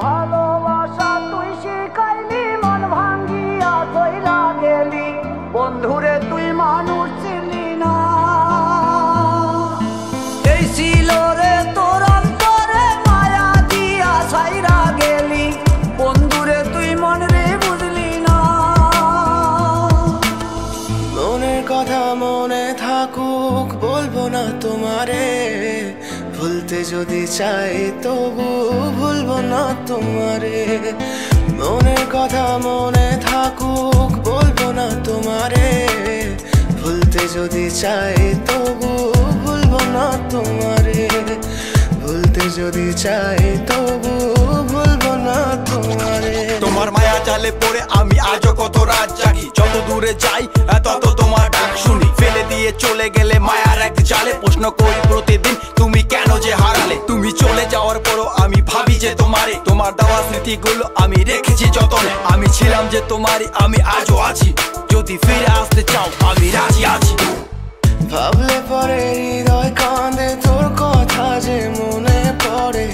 ভালোবাসা তুই শিখাইলি, মন ভাঙ্গিয়া চইলা গেলি, বন্ধুরে তুই মানুষ ছিলি না। এই ছিল রে তোর অন্তরে মায়া দিয়া ছাইরা গেলি, বন্ধুরে তুই মন রে বুঝলি না। মনের কথা মনে থাকুক বলবো না তোমারে, ভুলতে যদি চাই তবু ভুলবো না তোমারে। মনের কথা মনে থাকুক বলবো না তোমারে, ভুলতে যদি চাই তবু ভুলবো না তোমারে। ভুলতে যদি চাই তবু ভুলবো না তোমারে। তোমার মায়া জালে পড়ে আমি আজও কত রাত জাগি, যত দূরে যাই তত তোমার ডাক শুনি। ফেলে দিয়ে চলে গেলে মায়ার এক জালে, প্রশ্ন করি প্রতিদিন তুমি কেন যে হারালে। তুমি চলে যাওয়ার পরও আমি ভাবি যে তোমারে, তোমার দেওয়া স্মৃতিগুলো আমি রেখেছি যতনে। আমি ছিলাম যে তোমারই, আমি আজও আছি, যদি ফিরে আসতে চাও আমি রাজি আছি। ভাবলে পরে হৃদয় কাঁদে, তোর কথা যে মনে পড়ে।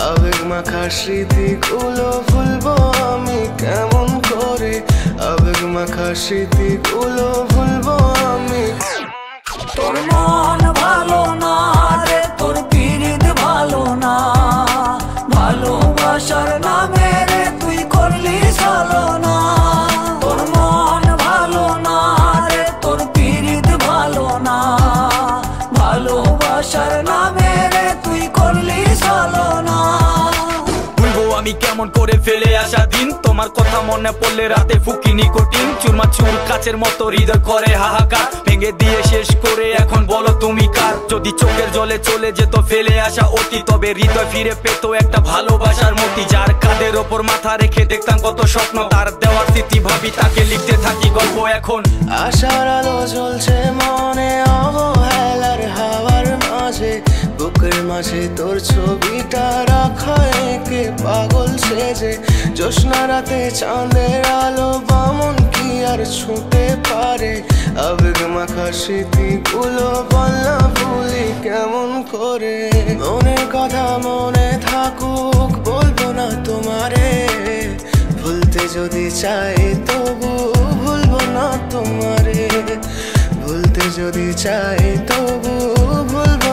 আবেগ মাখা স্মৃতিগুলো ভুলবো আমি কেমন করে, আবেগ মাখা স্মৃতিগুলো ভুলবো আমি। তোর মন ভালো না রে, তোর পীড়িত ভালো না, ভালোবাসার নামে রে তুই করলি ছলনা। তোর মন ভালো না রে, তোর পীড়িত ভালো না, ভালোবাসার নামে রে তুই করলি ছলনা। ভুলবো আমি কেমন করে ফেলে আসা দিন, তোমার কথা মনে পড়লে রাতে ফুকি নিকোটিন। চুরমা চুর কাচের মতো হৃদয় করে হাহাকার, ভেঙে দিয়ে শেষ করে এখন বলো তুমি কার। যদি চোখের জলে চলে যেত ফেলে আসা অতি, তবে হৃদয় ফিরে পেত একটা ভালোবাসার মতি। যার কাঁধের ওপর মাথা রেখে দেখতাম কত স্বপ্ন, তার দেওয়ার স্মৃতি ভাবি তাকে লিখতে থাকি গল্প এখন। আশার আলো জ্বলছে মনে অবহেলার হাওয়ার মাঝে, বুকের মাঝে তোর ছবিটা রাখা একে পাগল সেজে। জ্যোৎস্না রাতে চাঁদের আলো বামন কি আর ছুঁতে পারে, আবেগ মাখা স্মৃতিগুলো বলনা ভুলি কেমন করে। মনের কথা মনে থাকুক বলবো না তোমারে, ভুলতে যদি চাই তবু ভুলবো না তোমারে। ভুলতে যদি চাই তবু ভুলবো